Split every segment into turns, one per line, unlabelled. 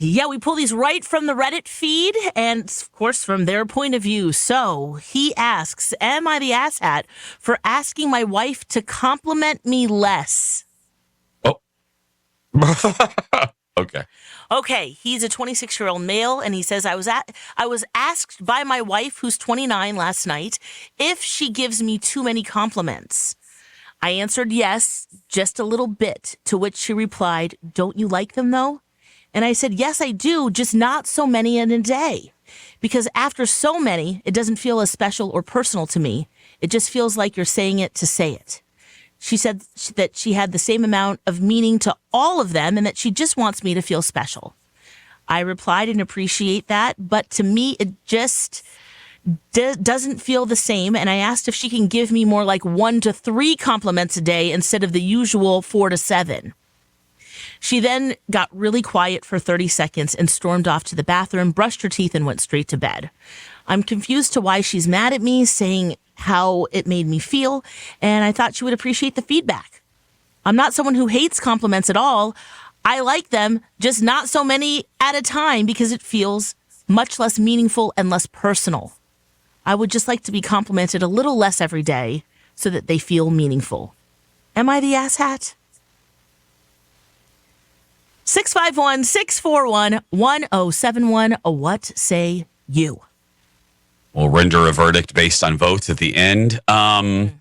Yeah, we pull these right from the Reddit feed and, of course, from their point of view. So he asks, am I the asshat for asking my wife to compliment me less?
Oh. Okay.
Okay, he's a 26-year-old male, and he says, I was asked by my wife, who's 29, last night, if she gives me too many compliments. I answered yes, just a little bit, to which she replied, don't you like them, though? And I said, yes, I do, just not so many in a day. Because after so many, it doesn't feel as special or personal to me. It just feels like you're saying it to say it. She said that she had the same amount of meaning to all of them and that she just wants me to feel special. I replied and appreciate that, but to me, it just doesn't feel the same. And I asked if she can give me more like 1 to 3 compliments a day instead of the usual 4 to 7. She then got really quiet for 30 seconds and stormed off to the bathroom, brushed her teeth, and went straight to bed. I'm confused to why she's mad at me, saying how it made me feel, and I thought she would appreciate the feedback. I'm not someone who hates compliments at all. I like them, just not so many at a time because it feels much less meaningful and less personal. I would just like to be complimented a little less every day so that they feel meaningful. Am I the asshat? 651-641-1071. What say you?
We'll render a verdict based on votes at the end. I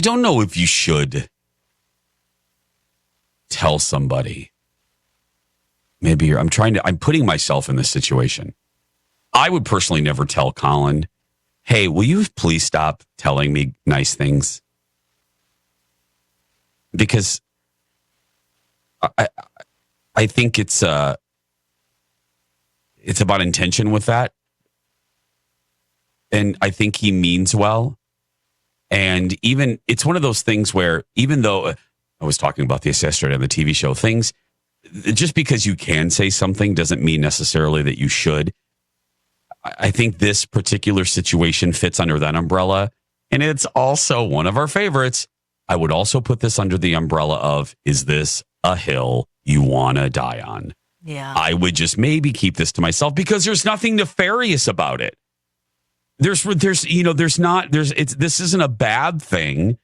don't know if you should tell somebody. Maybe I'm putting myself in this situation. I would personally never tell Colin, hey, will you please stop telling me nice things? Because I think it's about intention with that. And I think he means well. And even it's one of those things where even though I was talking about this yesterday on the TV show, things, just because you can say something doesn't mean necessarily that you should. I think this particular situation fits under that umbrella. And it's also one of our favorites. I would also put this under the umbrella of, is this a hill you want to die on?
Yeah.
I would just maybe keep this to myself because there's nothing nefarious about it. This isn't a bad thing.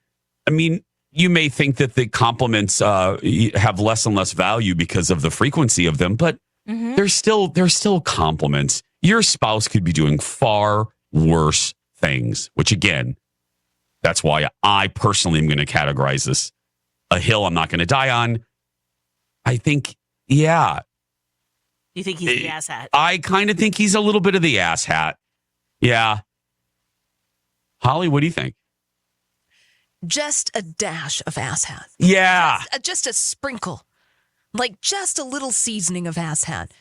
I mean, you may think that the compliments have less and less value because of the frequency of them, but they're still compliments. Your spouse could be doing far worse things, which again, that's why I personally am going to categorize this a hill I'm not going to die on. I think, yeah.
You think he's the asshat?
I kind of think he's a little bit of the asshat. Yeah. Holly, what do you think?
Just a dash of asshat.
Yeah.
Just a sprinkle. Like just a little seasoning of asshat.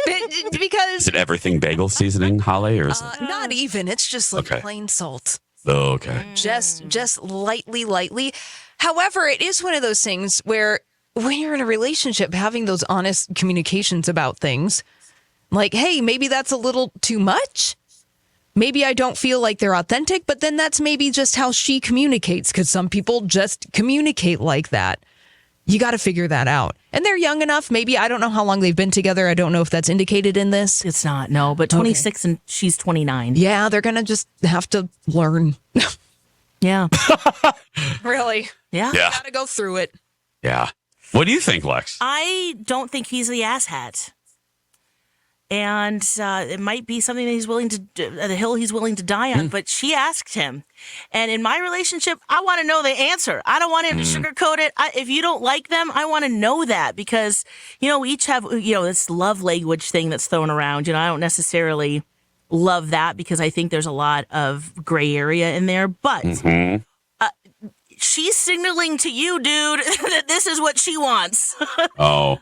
Because
is it everything bagel seasoning, Holly, or is it?
Not even. It's just like plain salt.
Oh, okay.
Just lightly. However, it is one of those things where when you're in a relationship, having those honest communications about things, like, hey, maybe that's a little too much. Maybe I don't feel like they're authentic, but then that's maybe just how she communicates, because some people just communicate like that. You got to figure that out. And they're young enough. Maybe, I don't know how long they've been together. I don't know if that's indicated in this.
It's not, no, but 26 and she's 29.
Yeah, they're going to just have to learn.
Yeah.
Really?
Yeah.
Got to go through it.
Yeah. What do you think, Lex?
I don't think he's the asshat. And it might be something that he's willing to do, the hill he's willing to die on. But she asked him. And in my relationship, I want to know the answer. I don't want him to sugarcoat it. If you don't like them, I want to know that because, we each have, this love language thing that's thrown around. I don't necessarily love that because I think there's a lot of gray area in there. But she's signaling to you, dude, that this is what she wants.
Oh.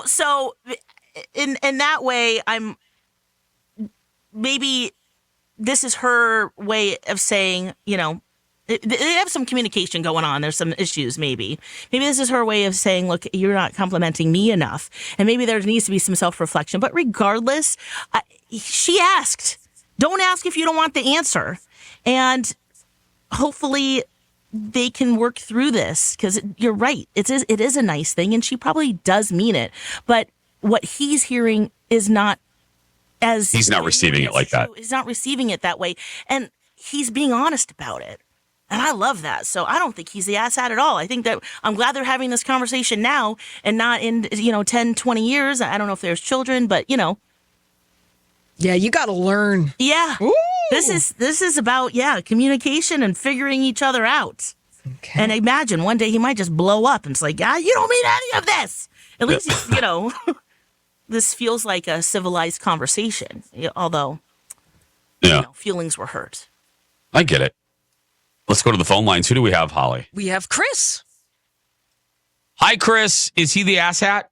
So in that way, maybe this is her way of saying, they have some communication going on. There's some issues, maybe. Maybe this is her way of saying, look, you're not complimenting me enough. And maybe there needs to be some self-reflection. But regardless, she asked. Don't ask if you don't want the answer. And hopefully they can work through this, because you're right. It is a nice thing, and she probably does mean it. But what he's hearing is not as
He's not receiving it like that.
He's not receiving it that way, and he's being honest about it. And I love that. So I don't think he's the asshat at all. I think that I'm glad they're having this conversation now and not in 10, 20 years. I don't know if there's children, but
Yeah, you got to learn.
yeah.
Ooh.
This is about communication and figuring each other out.
Okay.
And imagine one day he might just blow up and it's like, you don't mean any of this. At least this feels like a civilized conversation, although feelings were hurt.
I get it. Let's go to the phone lines. Who do we have, Holly?
We have Chris.
Hi, Chris. Is he the asshat?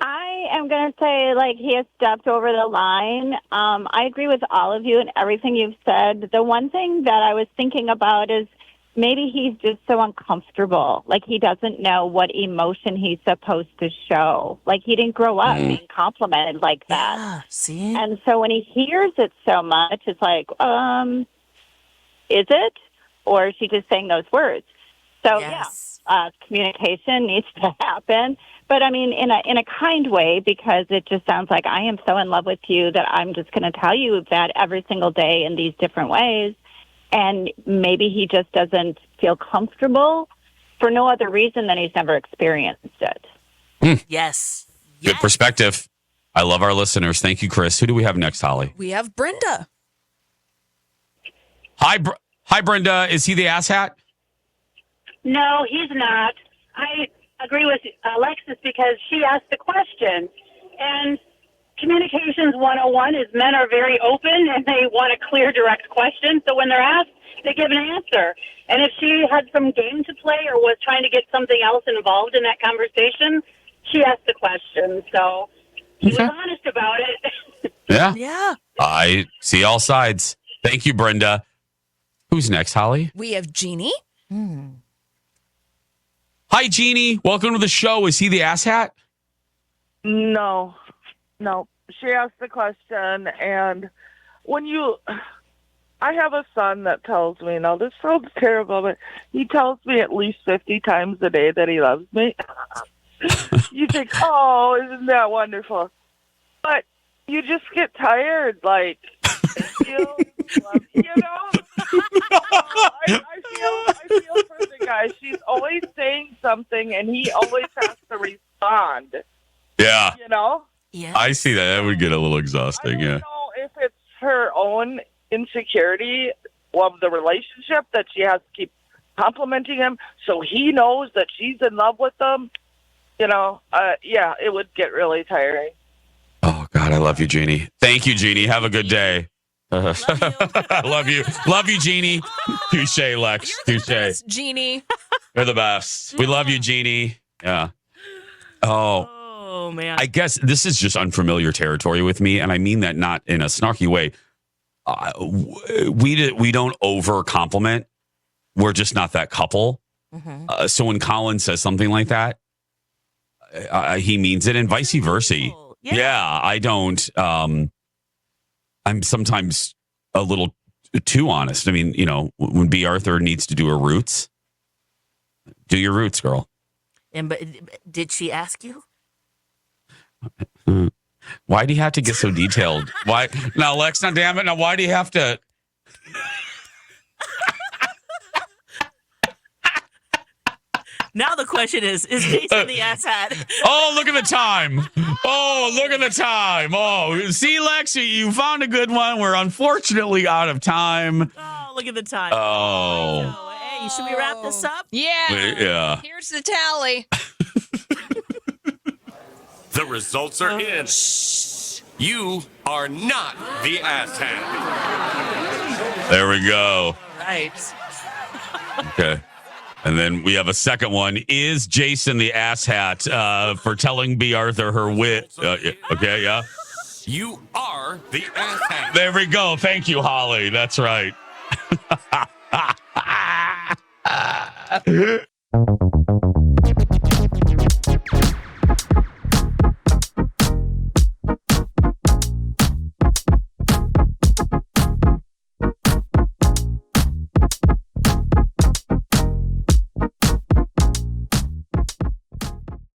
I am going to say, he has stepped over the line. I agree with all of you and everything you've said. The one thing that I was thinking about is maybe he's just so uncomfortable. He doesn't know what emotion he's supposed to show. He didn't grow up being complimented like that.
Yeah, see?
And so when he hears it so much, it's like, is it? Or is she just saying those words? So,
Yes.
communication needs to happen. But, I mean, in a kind way, because it just sounds like I am so in love with you that I'm just going to tell you that every single day in these different ways. And maybe he just doesn't feel comfortable for no other reason than he's never experienced it.
Yes.
Good
Yes.
perspective. I love our listeners. Thank you, Chris. Who do we have next, Holly?
We have Brenda.
Hi, Brenda. Is he the asshat?
No, he's not. I agree with Alexis because she asked the question. And Communications 101 is men are very open and they want a clear, direct question. So when they're asked, they give an answer. And if she had some game to play or was trying to get something else involved in that conversation, she asked the question. So he was honest about it.
Yeah.
Yeah.
I see all sides. Thank you, Brenda. Who's next, Holly?
We have Jeannie.
Hi, Jeannie. Welcome to the show. Is he the asshat?
No. She asked the question, and I have a son that tells me, now this sounds terrible, but he tells me at least 50 times a day that he loves me. You think, oh, isn't that wonderful? But you just get tired, I feel, I feel for the guy. She's always saying something, and he always has to respond.
Yeah.
Yeah.
I see that. That would get a little exhausting.
I don't know if it's her own insecurity of the relationship that she has to keep complimenting him so he knows that she's in love with him. It would get really tiring.
Oh, God, I love you, Jeannie. Thank you, Jeannie. Have a good day. I love you. Love you, Jeannie. Touche, Lex. Touche.
Jeannie.
You're the best. We love you, Jeannie. Yeah.
Oh, man.
I guess this is just unfamiliar territory with me, and I mean that not in a snarky way. We don't over compliment. We're just not that couple. So when Colin says something like that, he means it, and vice versa. Yeah, I don't. I'm sometimes a little too honest. I mean, when B. Arthur needs to do her roots, do your roots, girl.
But did she ask you?
Why do you have to get so detailed? Why now, Lex? Now, damn it! Now, why do you have to?
Now the question is Jason the asshat?
Oh, look at the time! Oh, look at the time! Oh, see, Lex, you found a good one. We're unfortunately out of time.
Oh, look at the time.
Oh.
So, hey, should we wrap this up?
Yeah.
Yeah.
Here's the tally.
The results are in. You are not the asshat.
There we go.
Right.
Okay. And then we have a second one. Is Jason the asshat for telling B. Arthur her wit? Okay, yeah.
You are the asshat.
There we go. Thank you, Holly. That's right.